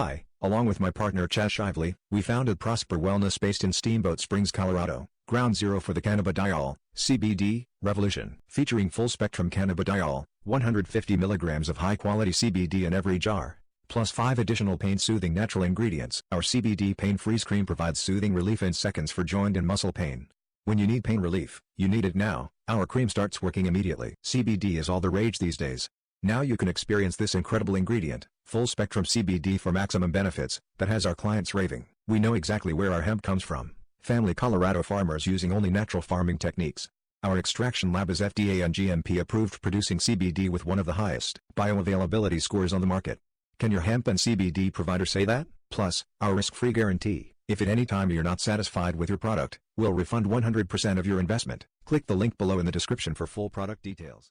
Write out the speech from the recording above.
Hi, along with my partner Chaz Shively, we founded Prosper Wellness based in Steamboat Springs, Colorado, ground zero for the cannabidiol, CBD, revolution. Featuring full-spectrum cannabidiol, 150 milligrams of high-quality CBD in every jar, plus 5 additional pain-soothing natural ingredients. Our CBD Pain Freeze Cream provides soothing relief in seconds for joint and muscle pain. When you need pain relief, you need it now. Our cream starts working immediately. CBD is all the rage these days. Now you can experience this incredible ingredient, full-spectrum CBD for maximum benefits, that has our clients raving. We know exactly where our hemp comes from. Family Colorado farmers using only natural farming techniques. Our extraction lab is FDA and GMP approved, producing CBD with one of the highest bioavailability scores on the market. Can your hemp and CBD provider say that? Plus, our risk-free guarantee. If at any time you're not satisfied with your product, we'll refund 100% of your investment. Click the link below in the description for full product details.